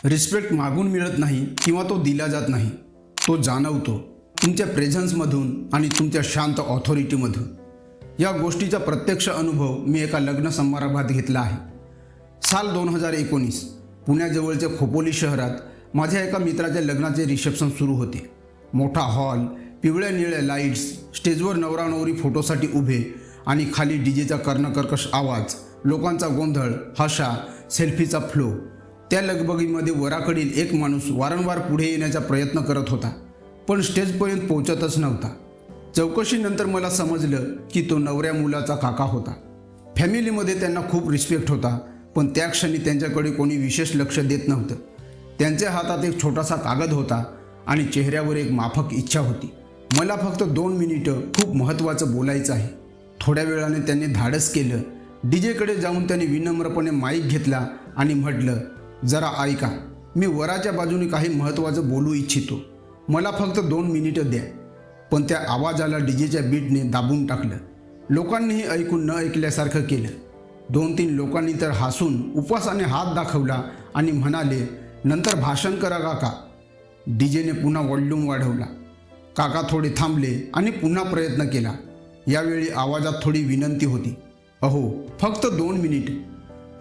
Respect मागून मिळत नाही किंवा तो दिला जात नाही, तो जाणवतो तुमच्या प्रेझन्समधून आणि तुमच्या शांत ऑथॉरिटीमधून. या गोष्टीचा प्रत्यक्ष अनुभव मी एका लग्न समारंभात घेतला आहे. साल 2019 पुण्याजवळच्या खोपोली शहरात माझ्या एका मित्राच्या लग्नाचे रिसेप्शन सुरू होते. मोठा हॉल, पिवळ्या निळ्या लाईट्स, स्टेजवर नवरा नवरी फोटोसाठी उभे आणि खाली डीजेचा कर्णकर्कश आवाज, लोकांचा गोंधळ, हशा, सेल्फीचा फ्लो. त्या लगबगीमध्ये वराकडील एक माणूस वारंवार पुढे येण्याचा प्रयत्न करत होता, पण स्टेजपर्यंत पोहोचतच नव्हता. चौकशीनंतर मला समजलं की तो नवऱ्या मुलाचा काका होता. फॅमिलीमध्ये त्यांना खूप रिस्पेक्ट होता, पण त्या क्षणी त्यांच्याकडे कोणी विशेष लक्ष देत नव्हतं. त्यांच्या हातात एक छोटासा कागद होता आणि चेहऱ्यावर एक माफक इच्छा होती. मला फक्त 2 मिनिटं खूप महत्त्वाचं बोलायचं आहे. थोड्या वेळाने त्यांनी धाडस केलं. डीजेकडे जाऊन त्यांनी विनम्रपणे माईक घेतला आणि म्हटलं, जरा ऐका, मी वराच्या बाजूने काही महत्त्वाचं बोलू इच्छितो. मला फक्त 2 मिनिटं द्या. पण त्या आवाजाला डीजेच्या बीटने दाबून टाकलं. लोकांनीही ऐकून न ऐकल्यासारखं केलं. 2-3 लोकांनी तर हसून उपवासाने हात दाखवला आणि म्हणाले, नंतर भाषण करा काका. डीजेने पुन्हा व्हॉल्यूम वाढवला. काका थोडे थांबले आणि पुन्हा प्रयत्न केला. यावेळी आवाजात थोडी विनंती होती, अहो फक्त 2 मिनिट.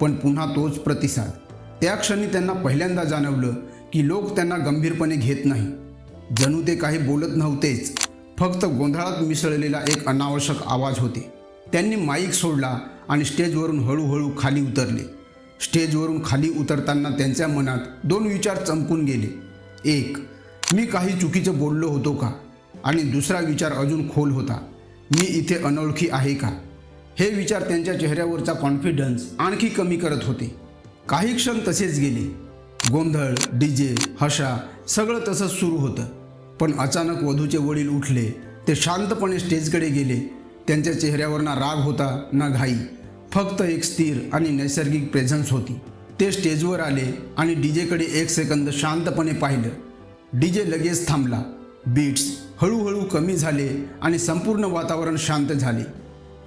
पण पुन्हा तोच प्रतिसाद. त्या क्षणी त्यांना पहिल्यांदा जाणवलं की लोक त्यांना गंभीरपणे घेत नाही. जणू ते काही बोलत नव्हतेच, फक्त गोंधळात मिसळलेला एक अनावश्यक आवाज होते. त्यांनी माईक सोडला आणि स्टेजवरून हळूहळू खाली उतरले. स्टेजवरून खाली उतरताना त्यांच्या मनात 2 विचार चमकून गेले. एक, मी काही चुकीचं बोललो होतो का? आणि दुसरा विचार अजून खोल होता, मी इथे अनोळखी आहे का? हे विचार त्यांच्या चेहऱ्यावरचा कॉन्फिडन्स आणखी कमी करत होते. काही क्षण तसेच गेले. गोंधळ, डीजे, हशा सगळं तसंच सुरू होतं. पण अचानक वधूचे वडील उठले. ते शांतपणे स्टेजकडे गेले. त्यांच्या चेहऱ्यावर ना राग होता ना घाई, फक्त एक स्थिर आणि नैसर्गिक प्रेझन्स होती. ते स्टेजवर आले आणि डीजेकडे 1 सेकंद शांतपणे पाहिलं. डीजे लगेच थांबला. बीट्स हळूहळू कमी झाले आणि संपूर्ण वातावरण शांत झाले.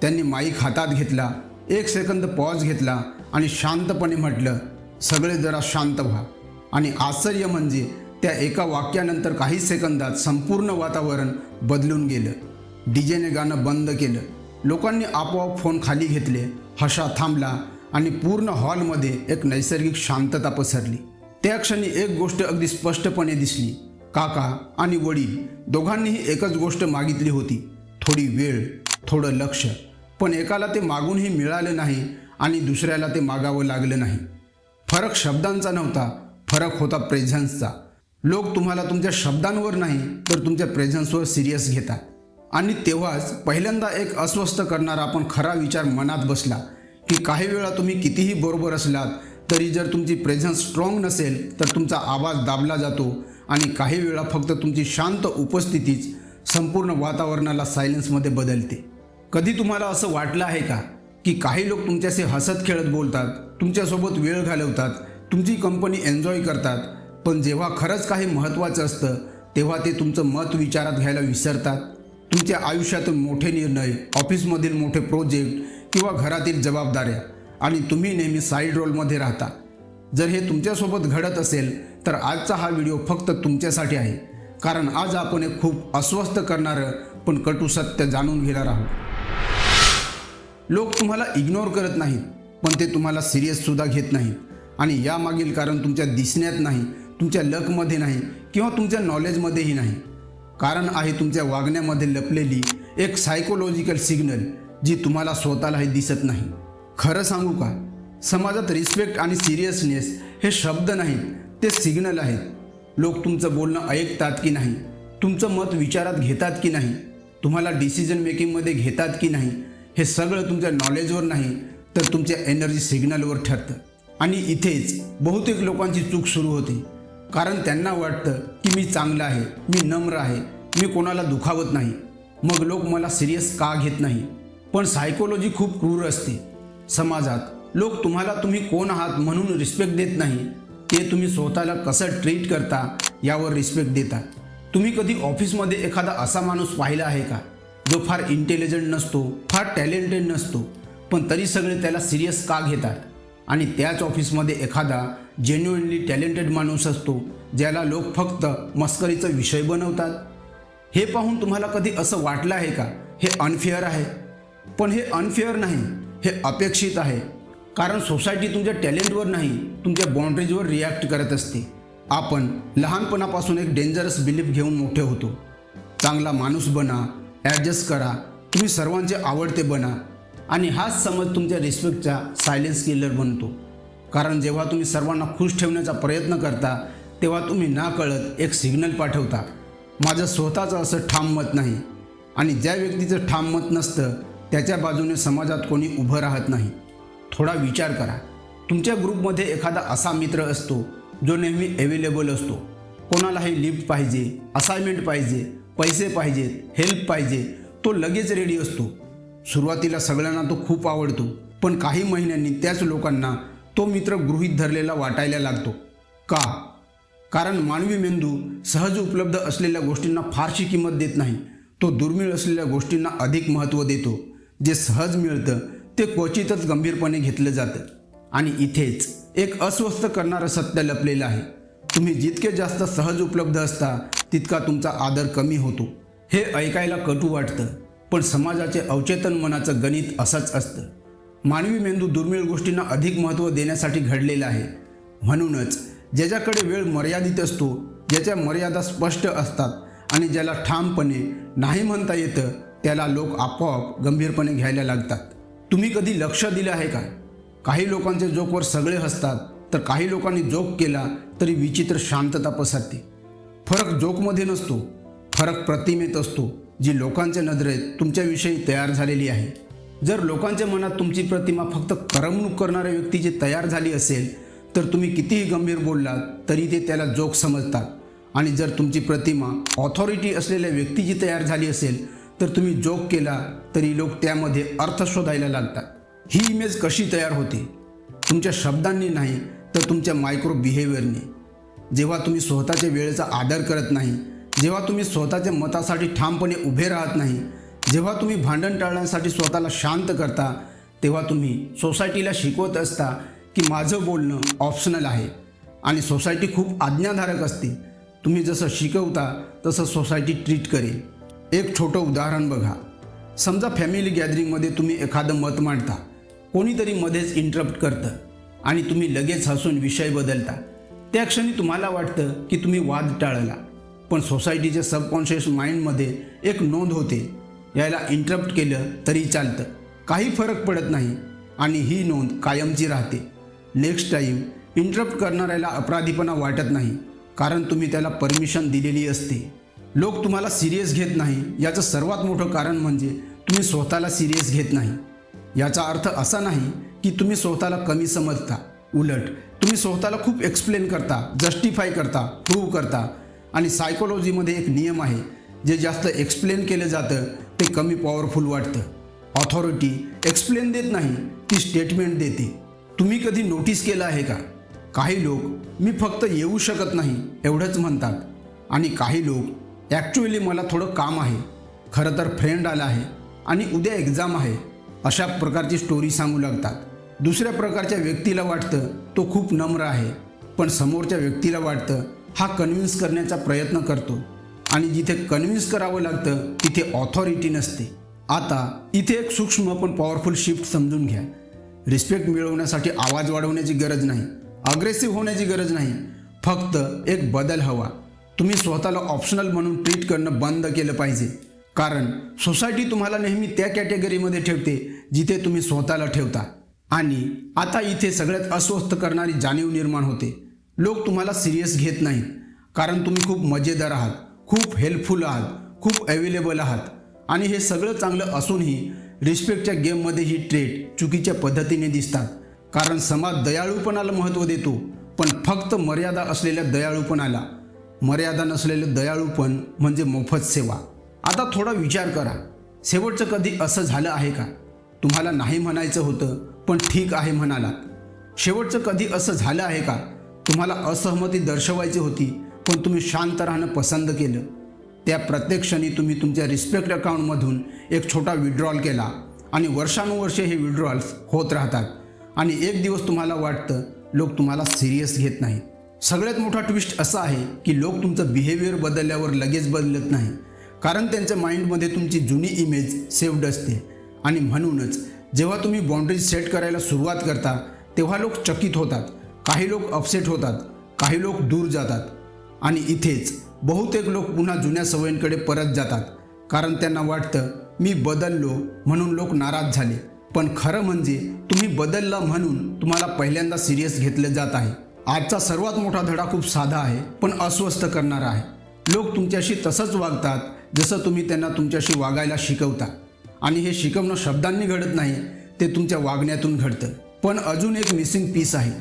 त्यांनी माईक हातात घेतला, 1 सेकंद पॉज घेतला आणि शांतपणे म्हटलं, सगळे जरा शांत व्हा. आणि आश्चर्य म्हणजे त्या एका वाक्यानंतर काही सेकंदात संपूर्ण वातावरण बदलून गेलं. डीजेने गाणं बंद केलं. लोकांनी आपोआप फोन खाली घेतले. हशा थांबला आणि पूर्ण हॉलमध्ये एक नैसर्गिक शांतता पसरली. त्या क्षणी एक गोष्ट अगदी स्पष्टपणे दिसली. काका आणि वडील दोघांनीही एकच गोष्ट मागितली होती, थोडी वेळ, थोडं लक्ष. पण एकाला ते मागूनही मिळालं नाही आणि दुसऱ्याला ते मागावं लागलं नाही. फरक शब्दांचा नव्हता, फरक होता प्रेझन्सचा. लोक तुम्हाला तुमच्या शब्दांवर नाही तर तुमच्या प्रेझन्सवर सिरियस घेतात. आणि तेव्हाच पहिल्यांदा एक अस्वस्थ करणारा पण खरा विचार मनात बसला की काही वेळा तुम्ही कितीही बरोबर असलात तरी जर तुमची प्रेझन्स स्ट्रॉंग नसेल तर तुमचा आवाज दाबला जातो आणि काही वेळा फक्त तुमची शांत उपस्थितीच संपूर्ण वातावरणाला सायलेन्समध्ये बदलते. कधी तुम्हाला असं वाटलं आहे का की काही लोक तुमच्याशी हसत खेळत बोलतात, तुमच्यासोबत वेळ घालवतात, तुमची कंपनी एन्जॉय करतात, पण जेव्हा खरंच काही महत्त्वाचं असतं तेव्हा ते तुमचं मत विचारात घ्यायला विसरतात? तुमच्या आयुष्यातून मोठे निर्णय, ऑफिसमधील मोठे प्रोजेक्ट किंवा घरातील जबाबदाऱ्या, आणि तुम्ही नेहमी साईड रोलमध्ये राहता. जर हे तुमच्यासोबत घडत असेल तर आजचा हा व्हिडिओ फक्त तुमच्यासाठी आहे. कारण आज आपण एक खूप अस्वस्थ करणारं पण कटू सत्य जाणून घेणार आहोत. लोक तुम्हाला इग्नोर करत नाहीत, पण ते तुम्हाला सिरियससुद्धा घेत नाहीत. आणि यामागील कारण तुमच्या दिसण्यात नाही, तुमच्या लकमध्ये नाही किंवा तुमच्या नॉलेजमध्येही नाही. कारण आहे तुमच्या वागण्यामध्ये लपलेली एक सायकोलॉजिकल सिग्नल जी तुम्हाला स्वतःलाही दिसत नाही. खरं सांगू का, समाजात रिस्पेक्ट आणि सिरियसनेस हे शब्द नाहीत, ते सिग्नल आहेत. लोक तुमचं बोलणं ऐकतात की नाही, तुमचं मत विचारात घेतात की नाही, तुम्हाला डिसिजन मेकिंगमध्ये घेतात की नाही, हे सगळं तुमच्या नॉलेजवर नाही तर तुमच्या एनर्जी सिग्नलवर ठरतं. आणि इथेच बहुतेक लोकांची चूक सुरू होते. कारण त्यांना वाटतं की मी चांगला आहे, मी नम्र आहे, मी कोणाला दुखावत नाही, मग लोक मला सिरियस का घेत नाही. पण सायकोलॉजी खूप क्रूर असते. समाजात लोक तुम्हाला तुम्ही कोण आहात म्हणून रिस्पेक्ट देत नाही, ते तुम्ही स्वतःला कसं ट्रीट करता यावर रिस्पेक्ट देतात. तुम्ही कधी ऑफिसमध्ये एखादा असा माणूस पाहिला आहे का जो फार इंटेलिजंट नसतो, फार टॅलेंटेड नसतो, पण तरी सगळे त्याला सिरियस का घेतात? आणि त्याच ऑफिसमध्ये एखादा जेन्युइनली टॅलेंटेड माणूस असतो ज्याला लोक फक्त मस्करीचा विषय बनवतात? हे पाहून तुम्हाला कधी असं वाटलं आहे का हे अनफेअर आहे? पण हे अनफेअर नाही, हे अपेक्षित आहे. कारण सोसायटी तुमच्या टॅलेंटवर नाही, तुमच्या बाउंड्रीजवर रिॲक्ट करत असते. आपण लहानपणापासून एक डेंजरस बिलीफ घेऊन मोठे होतो. चांगला माणूस बना, ॲडजस्ट करा, तुम्ही सर्वांचे आवडते बना. आणि हाच समज तुमच्या रिस्पेक्टचा सायलेन्स किलर बनतो. कारण जेव्हा तुम्ही सर्वांना खुश ठेवण्याचा प्रयत्न करता तेव्हा तुम्ही नाकळत एक सिग्नल पाठवता, माझं स्वतःचं असं ठाम मत नाही. आणि ज्या व्यक्तीचं ठाम मत नसतं त्याच्या बाजूने समाजात कोणी उभं राहत नाही. थोडा विचार करा, तुमच्या ग्रुपमध्ये एखादा असा मित्र असतो जो नेहमी अवेलेबल असतो. कोणालाही लिफ्ट पाहिजे, असाइनमेंट पाहिजे, पैसे पाहिजेत, हेल्प पाहिजे, तो लगेच रेडी असतो. सुरुवातीला सगळ्यांना तो खूप आवडतो, पण काही महिन्यांनी त्याच लोकांना तो मित्र गृहीत धरलेला वाटायला लागतो. का? कारण मानवी मेंदू सहज उपलब्ध असलेल्या गोष्टींना फारशी किंमत देत नाही, तो दुर्मिळ असलेल्या गोष्टींना अधिक महत्त्व देतो. जे सहज मिळतं ते क्वचितच गंभीरपणे घेतलं जातं. आणि इथेच एक अस्वस्थ करणारं सत्य लपलेलं आहे. तुम्ही जितके जास्त सहज उपलब्ध असता तितका तुमचा आदर कमी होतो. हे ऐकायला कटू वाटतं, पण समाजाचे अवचेतन मनाचं गणित असंच असतं. मानवी मेंदू दुर्मिळ गोष्टींना अधिक महत्त्व देण्यासाठी घडलेला आहे. म्हणूनच ज्याच्याकडे वेळ मर्यादित असतो, ज्याच्या मर्यादा स्पष्ट असतात आणि ज्याला ठामपणे नाही म्हणता येतं त्याला लोक आपोआप गंभीरपणे घ्यायला लागतात. तुम्ही कधी लक्ष दिलं आहे का? काही लोकांचे जोकवर सगळे हसतात, तर काही लोकांनी जोक केला तरी विचित्र शांतता पसरते. फरक जोकमध्ये नसतो, फरक प्रतिमेत असतो, जी लोकांच्या नजरेत तुमच्याविषयी तयार झालेली आहे. जर लोकांच्या मनात तुमची प्रतिमा फक्त करमणूक करणाऱ्या व्यक्तीची तयार झाली असेल तर तुम्ही कितीही गंभीर बोललात तरी ते त्याला जोक समजतात. आणि जर तुमची प्रतिमा ऑथॉरिटी असलेल्या व्यक्तीची तयार झाली असेल तर तुम्ही जोक केला तरी लोक त्यामध्ये अर्थ शोधायला लागतात. ही इमेज कशी तयार होते? तुमच्या शब्दांनी नाही तर तुमच्या मायक्रो बिहेवियरने. जेव्हा तुम्ही स्वतःच्या वेळेचा आदर करत नाही, जेव्हा तुम्ही स्वतःच्या मतासाठी ठामपणे उभे राहत नाही, जेव्हा तुम्ही भांडण टाळण्यासाठी स्वतःला शांत करता, तेव्हा तुम्ही सोसायटीला शिकवत असता की माझं बोलणं ऑप्शनल आहे. आणि सोसायटी खूप आज्ञाधारक असते. तुम्ही जसं शिकवता तसं सोसायटी ट्रीट करेल. एक छोटं उदाहरण बघा. समजा फॅमिली गॅदरिंगमध्ये तुम्ही एखादं मत मांडता, कोणीतरी मध्येच इंटरप्ट करतं आणि तुम्ही लगेच हसून विषय बदलता. त्या क्षणी तुम्हाला वाटतं की तुम्ही वाद टाळला, पण सोसायटीच्या सबकॉन्शियस माइंडमध्ये एक नोंद होते, याला इंटरप्ट केलं तरी चालतं, काही फरक पडत नाही. आणि ही नोंद कायमची राहते. नेक्स्ट टाईम इंटरप्ट करणाऱ्याला अपराधीपणा वाटत नाही, कारण तुम्ही त्याला परमिशन दिलेली असते. लोक तुम्हाला सिरियस घेत नाही याचं सर्वात मोठं कारण म्हणजे तुम्ही स्वतःला सिरियस घेत नाही. याचा अर्थ असा नाही की तुम्ही स्वतःला कमी समजता. उलट तुम्ही स्वतःला खूप एक्सप्लेन करता, जस्टिफाय करता, प्रूव्ह करता. आणि सायकोलॉजीमध्ये एक नियम आहे, जे जास्त एक्सप्लेन केलं जातं ते कमी पॉवरफुल वाटतं. ऑथॉरिटी एक्सप्लेन देत नाही, ती स्टेटमेंट देते. तुम्ही कधी नोटीस केलं आहे का? काही लोक मी फक्त येऊ शकत नाही एवढंच म्हणतात, आणि काही लोक ॲक्च्युअली मला थोडं काम आहे, खरं तर फ्रेंड आला आहे आणि उद्या एक्झाम आहे, अशा प्रकारची स्टोरी सांगू लागतात. दुसऱ्या प्रकारच्या व्यक्तीला वाटतं तो खूप नम्र आहे, पण समोरच्या व्यक्तीला वाटतं हा कन्व्हिन्स करण्याचा प्रयत्न करतो. आणि जिथे कन्व्हिन्स करावं लागतं तिथे ऑथॉरिटी नसते. आता इथे एक सूक्ष्म पण पॉवरफुल शिफ्ट समजून घ्या. रिस्पेक्ट मिळवण्यासाठी आवाज वाढवण्याची गरज नाही, अग्रेसिव्ह होण्याची गरज नाही, फक्त एक बदल हवा. तुम्ही स्वतःला ऑप्शनल म्हणून ट्रीट करणं बंद केलं पाहिजे. कारण सोसायटी तुम्हाला नेहमी त्या कॅटेगरीमध्ये ठेवते जिथे तुम्ही स्वतःला ठेवता. आणि आता इथे सगळ्यात अस्वस्थ करणारी जाणीव निर्माण होते. लोक तुम्हाला सिरियस घेत नाहीत, कारण तुम्ही खूप मजेदार आहात, खूप हेल्पफुल आहात, खूप अवेलेबल आहात. आणि हे सगळं चांगलं असूनही रिस्पेक्टच्या गेममध्ये ही ट्रेट चुकीच्या पद्धतीने दिसतात. कारण समाज दयाळूपणाला महत्त्व देतो, पण फक्त मर्यादा असलेल्या दयाळूपणाला. मर्यादा नसलेलं दयाळूपण म्हणजे मोफत सेवा. आता थोडा विचार करा, शेवटचं कधी असं झालं आहे का? तुम्हाला नाही म्हणायचं होतं पण ठीक आहे म्हणालात. शेवटचं कधी असं झालं आहे का? तुम्हाला असहमती दर्शवायची होती पण तुम्ही शांत राहणं पसंत केलं. त्या प्रत्येक क्षणी तुम्ही तुमच्या रिस्पेक्ट अकाउंटमधून एक छोटा विड्रॉल केला आणि वर्षानुवर्षे हे विड्रॉल्स होत राहतात. आणि एक दिवस तुम्हाला वाटतं लोक तुम्हाला सिरियस घेत नाहीत। सगळ्यात मोठा ट्विस्ट असा आहे की लोक तुमचं बिहेवियर बदलल्यावर लगेच बदलत नाही, कारण त्यांच्या माइंडमध्ये तुमची जुनी इमेज सेव्ड असते। आणि म्हणूनच जेव्हा तुम्ही बाउंड्रीज सेट करायला सुरुवात करता तेव्हा लोक चकित होतात, काही लोक अपसेट होतात, काही लोक दूर जातात आणि इथेच बहुतेक लोक पुन्हा जुन्या सवयींकडे परत जातात, कारण त्यांना वाटतं मी बदललो म्हणून लोक नाराज झाले। पण खरं म्हणजे तुम्ही बदलला म्हणून तुम्हाला पहिल्यांदा सिरियस घेतलं जात आहे। आजचा सर्वात मोठा धडा खूप साधा आहे पण अस्वस्थ करणारा आहे। लोक तुमच्याशी तसंच वागतात जसं तुम्ही त्यांना तुमच्याशी वागायला शिकवता, आणि हे शिकवणं शब्दांनी घडत नाही, ते तुमच्या वागण्यातून घडतं। पण अजून एक मिसिंग पीस आहे।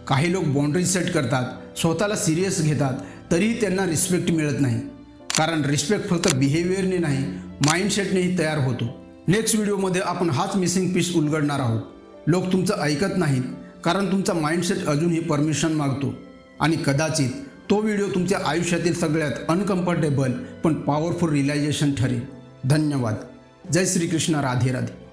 काही लोक बाउंड्रीज सेट करतात, स्वतःला सिरियस घेतात, तरीही त्यांना रिस्पेक्ट मिळत नाही, कारण रिस्पेक्ट फक्त बिहेवियरने नाही माइंडसेटनेही तयार होतो। नेक्स्ट व्हिडिओमध्ये आपण हाच मिसिंग पीस उलगडणार आहोत। लोक तुमचं ऐकत नाहीत कारण तुमचा माइंडसेट अजूनही परमिशन मागतो, आणि कदाचित तो व्हिडिओ तुमच्या आयुष्यातील सगळ्यात अनकम्फर्टेबल पण पॉवरफुल रिअलायझेशन ठरेल। धन्यवाद। जय श्री कृष्ण। राधे राधे।